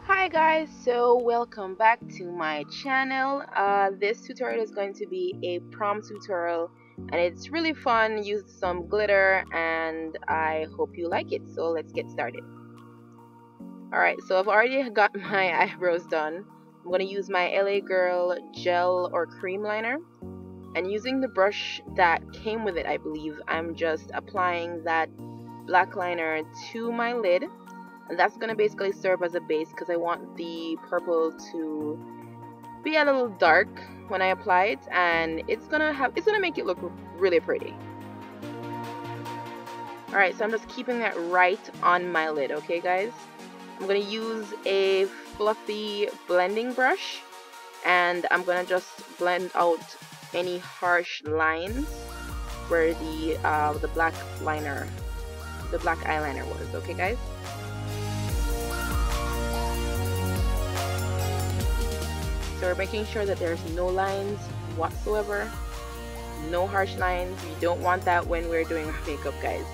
Hi guys, so welcome back to my channel. This tutorial is going to be a prom tutorial and it's really fun. Use some glitter and I hope you like it. So let's get started. Alright, so I've already got my eyebrows done. I'm going to use my LA Girl gel or cream liner. And using the brush that came with it, I believe, I'm just applying that black liner to my lid. And that's going to basically serve as a base because I want the purple to be a little dark when I apply it, and it's gonna make it look really pretty. Alright, so I'm just keeping that right on my lid, okay guys? I'm gonna use a fluffy blending brush and I'm gonna just blend out any harsh lines where the black eyeliner was, okay guys? So we're making sure that there's no lines whatsoever, no harsh lines. We don't want that when we're doing our makeup, guys.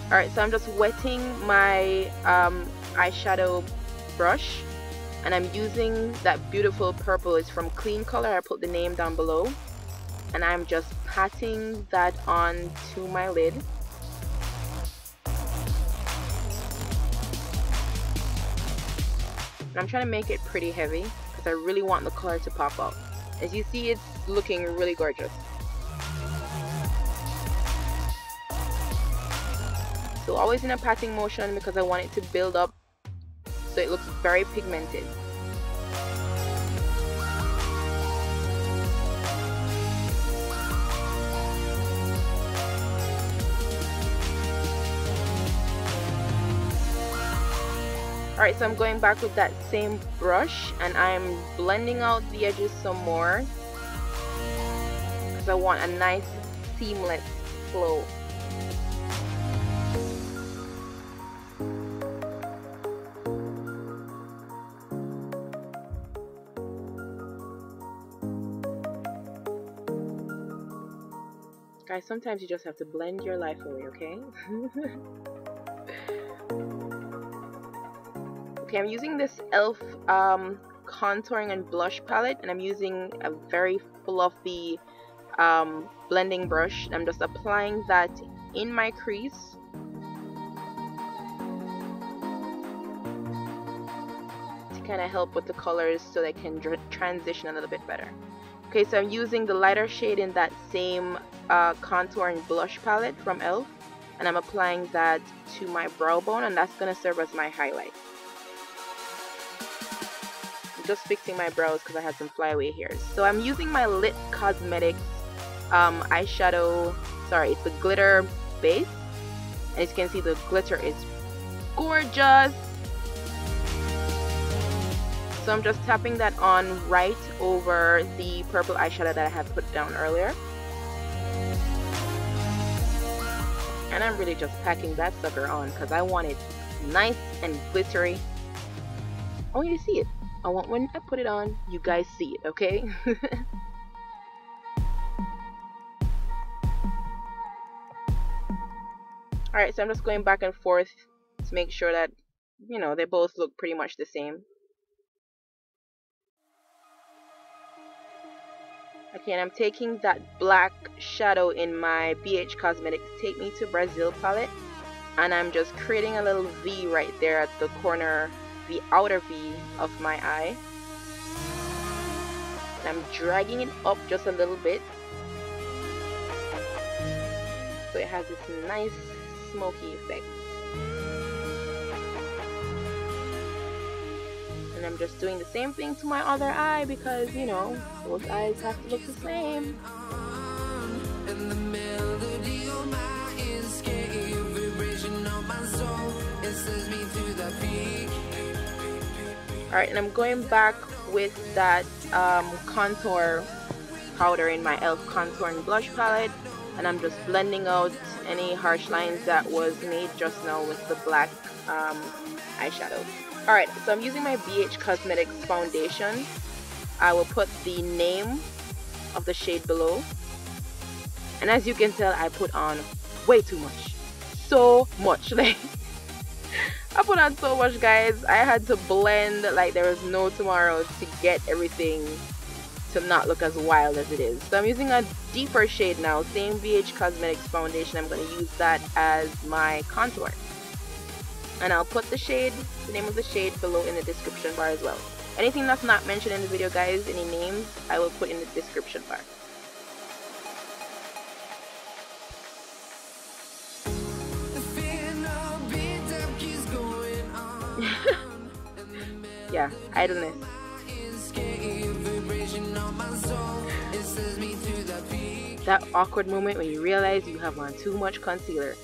Alright, so I'm just wetting my eyeshadow brush and I'm using that beautiful purple. It's from Clean Color. I put the name down below and I'm just patting that on to my lid. And I'm trying to make it pretty heavy. I really want the color to pop out. As you see, it's looking really gorgeous. So always in a patting motion because I want it to build up so it looks very pigmented. Alright, so I'm going back with that same brush and I'm blending out the edges some more because I want a nice seamless flow. Guys, sometimes you just have to blend your life away, okay? Okay, I'm using this e.l.f. contouring and blush palette and I'm using a very fluffy blending brush. I'm just applying that in my crease. To kind of help with the colors so they can transition a little bit better. Okay, so I'm using the lighter shade in that same contour and blush palette from e.l.f. and I'm applying that to my brow bone and that's going to serve as my highlight. Just fixing my brows because I had some flyaway hairs. So I'm using my Lit Cosmetics eyeshadow, it's the glitter base. And as you can see, the glitter is gorgeous. So I'm just tapping that on right over the purple eyeshadow that I had put down earlier. And I'm really just packing that sucker on because I want it nice and glittery. I want you to see it. I want when I put it on, you guys see it, okay? Alright, so I'm just going back and forth to make sure that, you know, they both look pretty much the same. Okay, and I'm taking that black shadow in my BH Cosmetics Take Me to Brazil palette. And I'm just creating a little V right there at the corner, the outer V of my eye. And I'm dragging it up just a little bit so it has this nice smoky effect. And I'm just doing the same thing to my other eye because, you know, both eyes have to look the same. Alright, and I'm going back with that contour powder in my e.l.f. contour and blush palette and I'm just blending out any harsh lines that was made just now with the black eyeshadow. Alright, so I'm using my BH Cosmetics foundation. I will put the name of the shade below. And as you can tell, I put on way too much. So much. Like, I put on so much, guys. I had to blend like there was no tomorrow to get everything to not look as wild as it is. So I'm using a deeper shade now, same BH Cosmetics foundation. I'm going to use that as my contour. And I'll put the shade, the name of the shade below in the description bar as well. Anything that's not mentioned in the video, guys, any names, I will put in the description bar. Yeah, idleness. That awkward moment when you realize you have on too much concealer.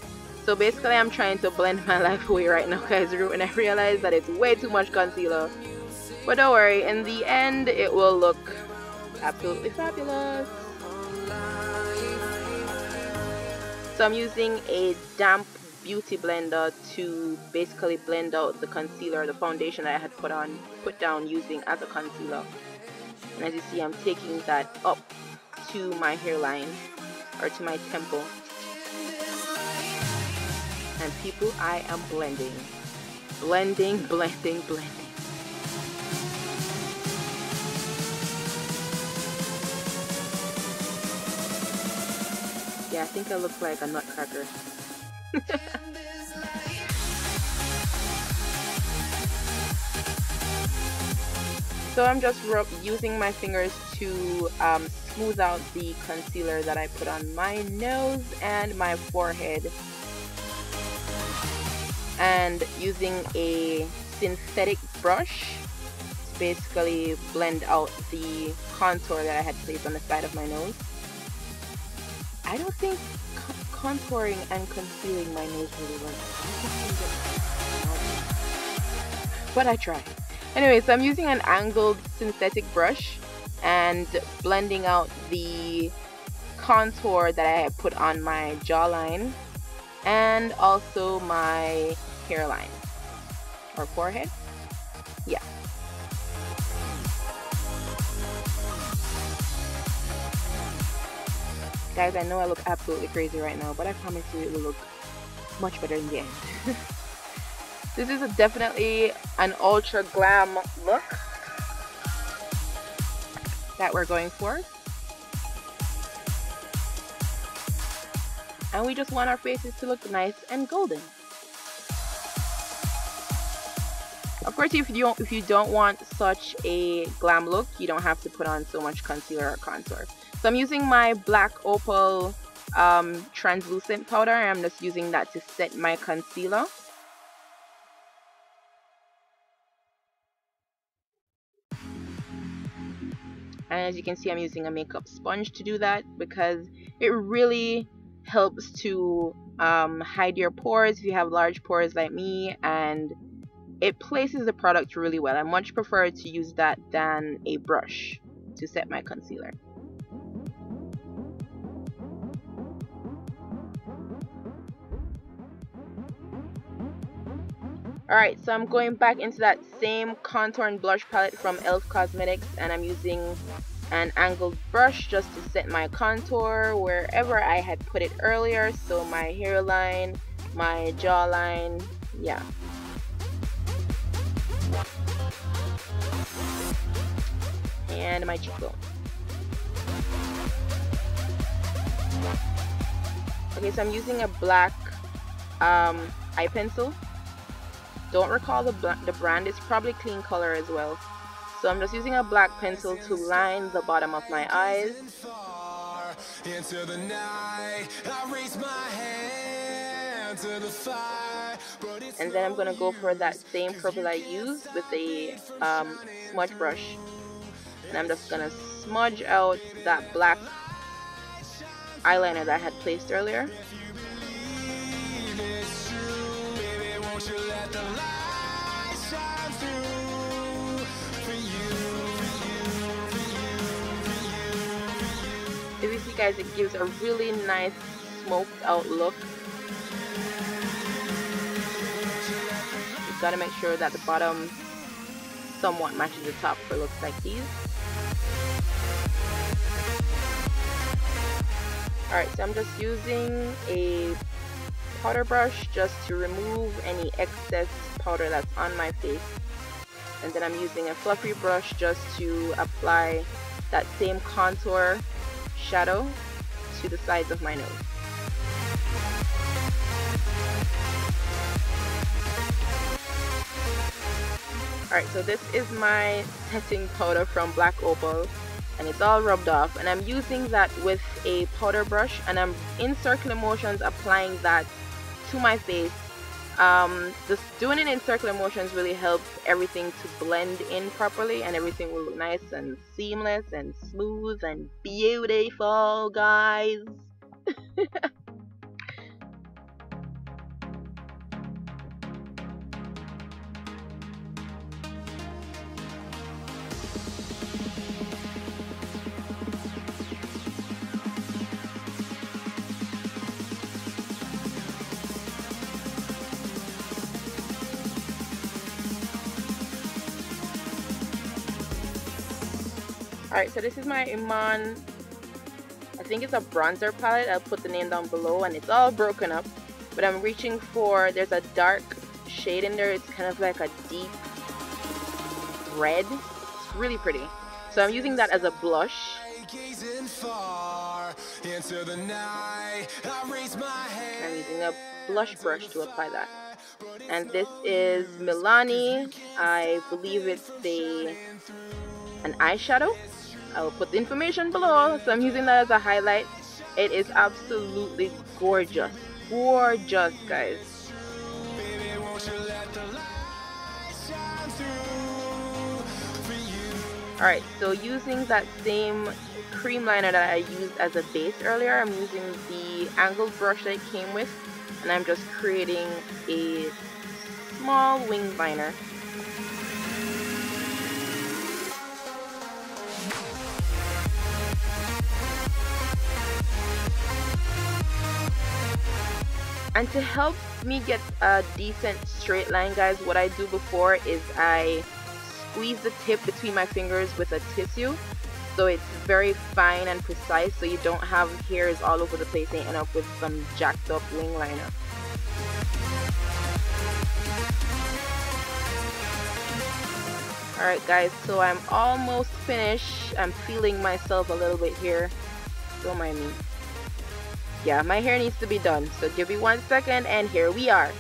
So basically I'm trying to blend my life away right now, guys, and I realize that it's way too much concealer. But don't worry, in the end it will look absolutely fabulous. So I'm using a damp beauty blender to basically blend out the concealer, the foundation that I had put down using as a concealer. And as you see, I'm taking that up to my hairline or to my temple. And people, I am blending. Blending, blending, blending. Yeah, I think I look like a nutcracker. So I'm just using my fingers to smooth out the concealer that I put on my nose and my forehead, and using a synthetic brush to basically blend out the contour that I had placed on the side of my nose. I don't think contouring and concealing my nose really works, but I try. Anyway, so I'm using an angled synthetic brush and blending out the contour that I had put on my jawline and also my hairline or forehead. Yeah. Guys, I know I look absolutely crazy right now, but I promise you it will look much better in the end. This is definitely an ultra glam look that we're going for. And we just want our faces to look nice and golden. Of course, if you don't want such a glam look, you don't have to put on so much concealer or contour. So I'm using my black opal translucent powder. I'm just using that to set my concealer. And as you can see, I'm using a makeup sponge to do that because it really helps to hide your pores if you have large pores like me, and it places the product really well. I much prefer to use that than a brush to set my concealer. Alright, so I'm going back into that same contour and blush palette from e.l.f. Cosmetics, and I'm using an angled brush just to set my contour wherever I had put it earlier. So my hairline, my jawline, yeah. And my cheekbone. Okay, so I'm using a black eye pencil. Don't recall the brand, it's probably Clean Color as well. So I'm just using a black pencil to line the bottom of my eyes. And then I'm going to go for that same purple I used with a smudge brush. And I'm just going to smudge out that black eyeliner that I had placed earlier. As you see, guys, it gives a really nice smoked out look. You've got to make sure that the bottom somewhat matches the top for looks like these. Alright, so I'm just using a powder brush just to remove any excess powder that's on my face. And then I'm using a fluffy brush just to apply that same contour shadow to the sides of my nose. Alright, so this is my setting powder from Black Opal, and it's all rubbed off, and I'm using that with a powder brush, and I'm in circular motions applying that to my face. Just doing it in circular motions really helps everything to blend in properly, and everything will look nice and seamless and smooth and beautiful, guys. Alright, so this is my Iman, I think it's a bronzer palette. I'll put the name down below, and it's all broken up. But I'm reaching for, there's a dark shade in there. It's kind of like a deep red. It's really pretty. So I'm using that as a blush. I'm using a blush brush to apply that. And this is Milani. I believe it's an eyeshadow. I will put the information below. So I'm using that as a highlight. It is absolutely gorgeous. Gorgeous, guys. Alright, so using that same cream liner that I used as a base earlier, I'm using the angled brush that it came with, and I'm just creating a small wing liner. And to help me get a decent straight line, guys, what I do before is I squeeze the tip between my fingers with a tissue, so it's very fine and precise, so you don't have hairs all over the place and end up with some jacked up wing liner. Alright guys, so I'm almost finished. I'm feeling myself a little bit here, don't mind me. Yeah, my hair needs to be done, so give me 1 second, and here we are.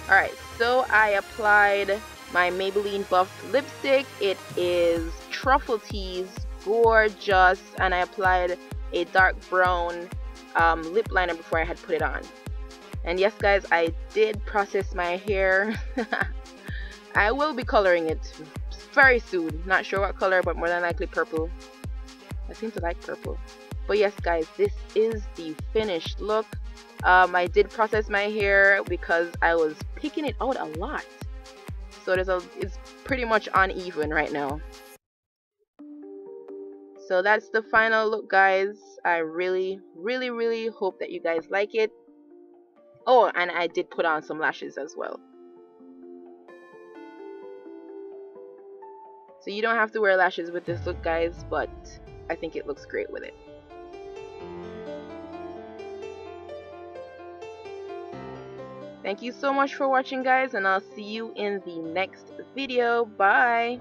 Alright, so I applied my Maybelline Buff lipstick. It is Truffle Tease, gorgeous, and I applied a dark brown lip liner before I had put it on. And yes guys, I did process my hair. I will be coloring it very soon. Not sure what color, but more than likely purple. I seem to like purple. But yes guys, this is the finished look. I did process my hair because I was picking it out a lot. So it's pretty much uneven right now. So that's the final look, guys. I really hope that you guys like it. Oh, and I did put on some lashes as well. So you don't have to wear lashes with this look, guys, but I think it looks great with it. Thank you so much for watching, guys, and I'll see you in the next video. Bye!